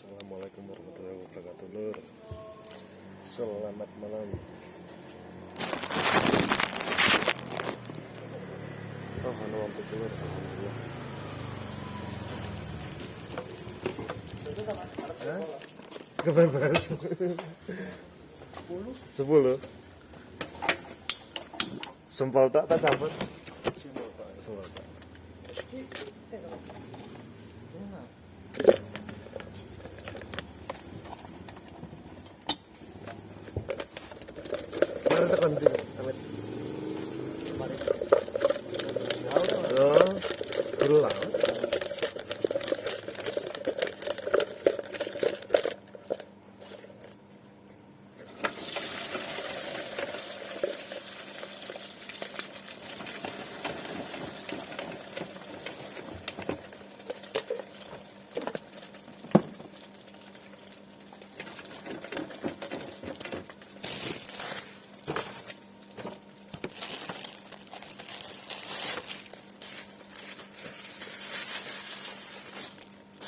Assalamualaikum warahmatullahi wabarakatuh, Lur. Selamat malam. Oh, anu untuk Lur, alhamdulillah. Hah? Kebebas. 10. Sempol tak campur. Sempol tak. Mari tekan di amit. Oh, berulang.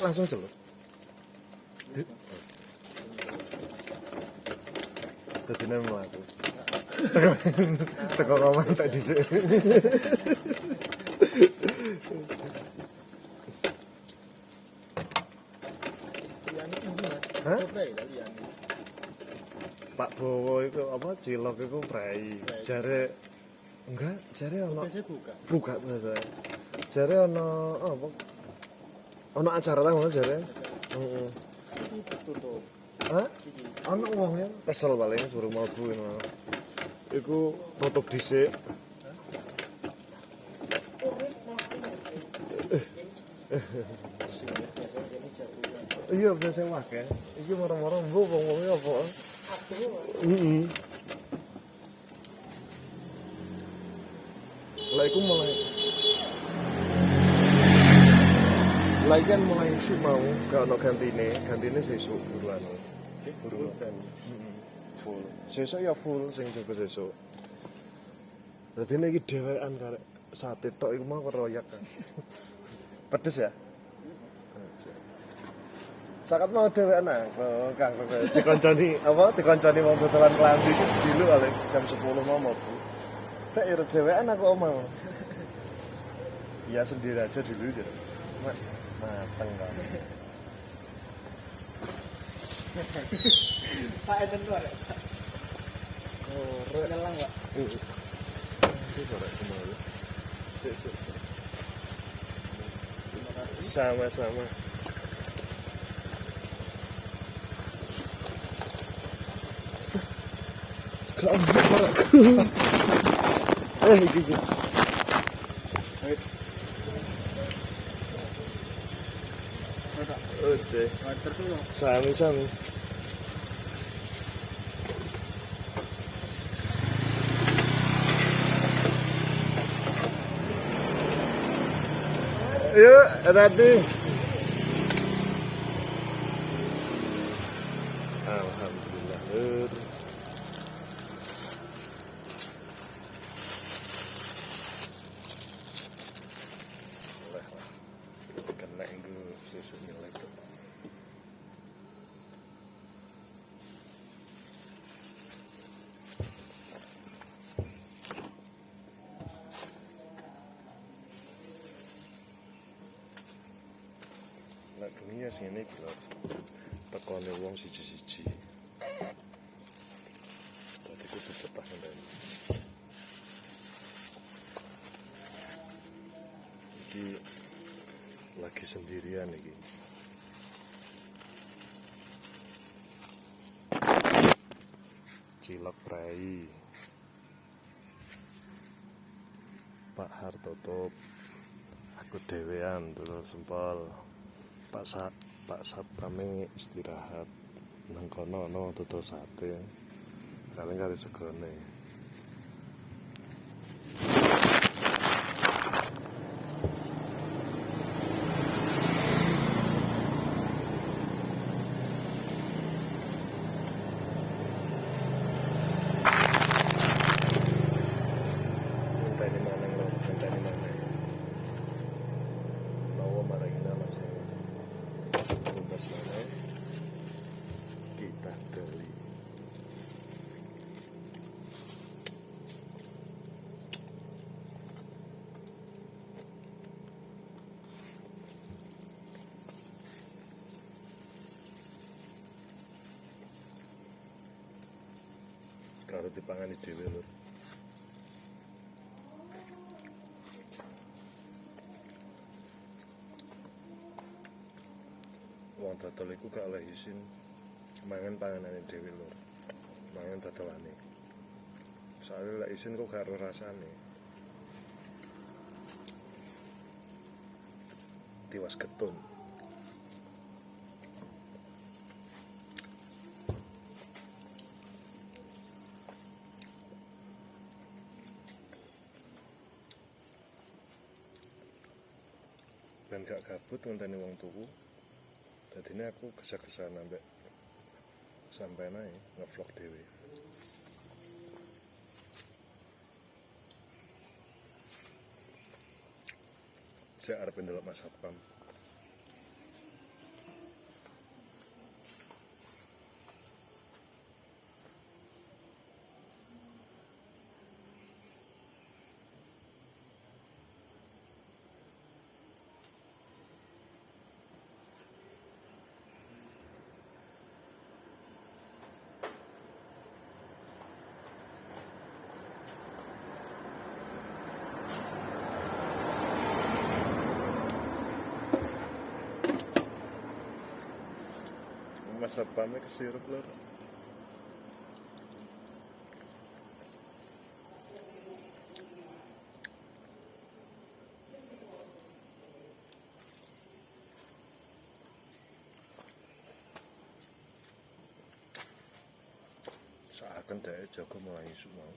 Langsung celur. Dadi nang mlaku. Teko ngomong tak dhisik. Hah? Pak Bowo itu apa cilok itu prei. Jare enggak, jare ono buka biasa. Jare ono apa? Ono acara ta ngono jare? Heeh. Tutup. Hah? Ono wong kesel paling suruh mlebu ngono. Iku tutup dhisik. Iya biasa wae. Iki moro-moro mbuh wong-wonge apa? Heeh. Lah iku mulai kan mulai isuk mau gak ono gantine sesuk buruan. Buruan. Full. Sesuk ya full sing jaga sesuk. Dadi iki dhewean karek sate tok iku mau keroyak kan. Pedes ya? Sakat mau dhewean Kang dikonconi wong dodolan klambi iki sediluk kali jam 10 mau mlebu. Tak ira dhewean aku omah. Ya sendiri aja dulu ya. Mateng kan. Pak Eden tuh ada. Oh, Nyelang, Pak. Ini korek kembali. Sik. Sama-sama. Keambil korekku. Iki. Oke. Sami. Yuk, tadi. Alhamdulillah, Lur. Kena itu sesuatu lagi. Nek dunia sing ngene iki lho. Tekone wong siji-siji. Dadi kudu betah ngene. Iki lagi sendirian iki. Cilok prei. Pak Har tutup. Aku dhewean terus sempol. Pak Satpame istirahat nang kono ono tutul sate. Kaleng kali segone. Ngenteni maneh lho, ngenteni maneh. Lawa marang nama saya. Tugas maneh. Tadeli. Karo dipangani dhewe lho. Wong dodol iku gak oleh isin mangan panganane dhewe lho. Mangan dodolane. Soale lek isin kok gak ero rasane. Tiwas getun. Ben gak gabut ngenteni wong tuku. Dadine aku kesel-keselan ambek sampai nae ngevlog dhewe. Saya arep ndelok Mas Satpam. Mas Satpamnya kesirup lho. Seakan dhek jaga mulai isuk mau.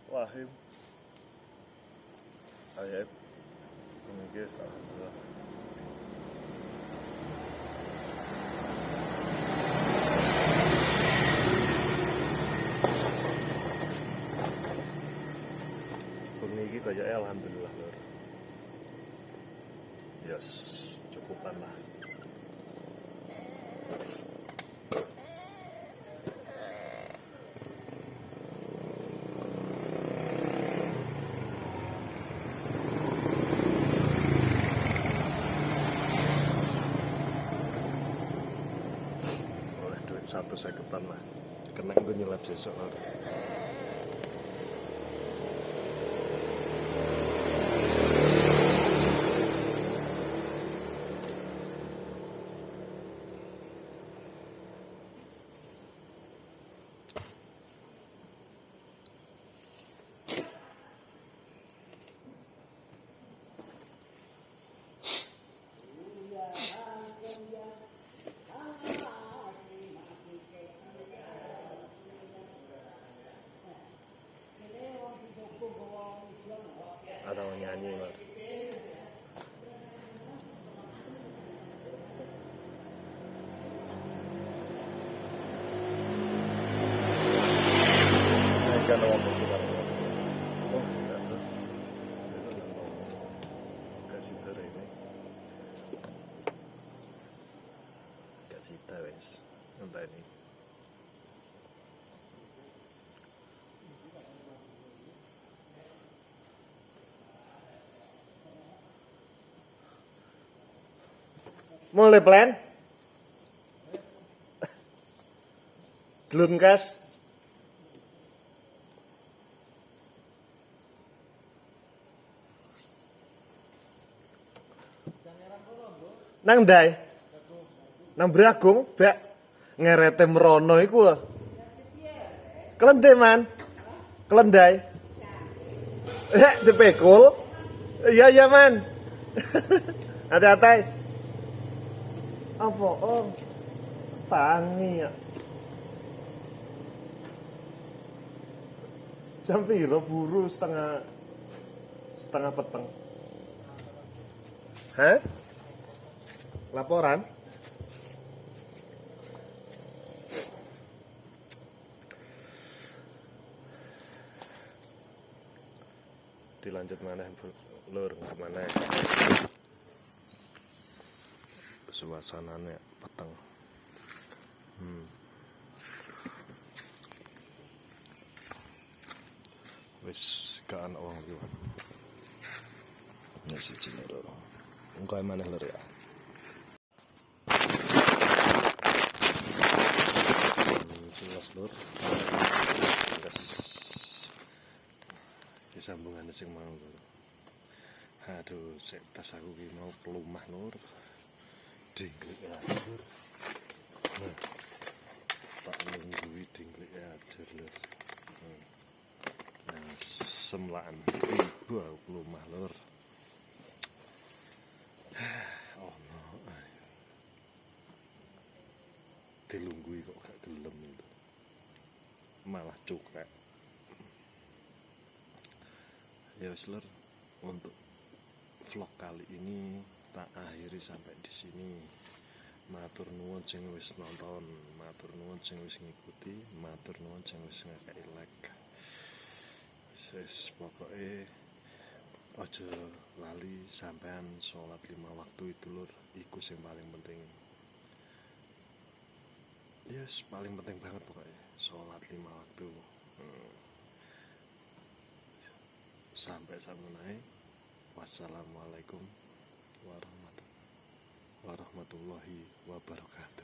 Wahim. Ayat. Ini guys, alhamdulillah. Bengi iki kayaknya alhamdulillah lur. Yes, cukupan lah. Oleh duit 150-an lah. Kena gue nyelap besok lur. Ada orang nyanyi lur. Kan orang berputar. Oh, enggak tuh. Kasih tahu ini. Kasih tahu wes. Entah ini. Mulai plan? Belum kas? Nang ndai. Nang Bragung, Bak. Ngerete merono iku. Kelendai, Man. Kelendai. Dipekul. Iya iya man. Hati-hati. Apa? Oh, tangi ya. Jam piro buru setengah peteng. Hah? Laporan? Dilanjut mana lur mana suasananya peteng. Wis gak ana wong liwat. Nek siji lho. Engko maneh lur ya. Jelas lur. Sambungannya sing mau lur. Aduh, sik tas aku ki mau pelumah lur. Dingklik ya lur. Nah, tak nungguin dingklik ya lur. Nah, semlaan ibu aku pelumah lur. Oh no. Dilunggui kok gak gelem itu. Malah cukrek. Ya wis lur, untuk vlog kali ini tak akhiri sampai di sini. Matur nuwun sing wis nonton, matur nuwun sing wis ngikuti, matur nuwun sing wis ngekeki like. Ses pokoke aja lali sampean sholat 5 waktu itu lur, iku sing paling penting. Yes, paling penting banget pokoknya sholat 5 waktu. Sampai samunai. Wassalamualaikum warahmatullahi wabarakatuh.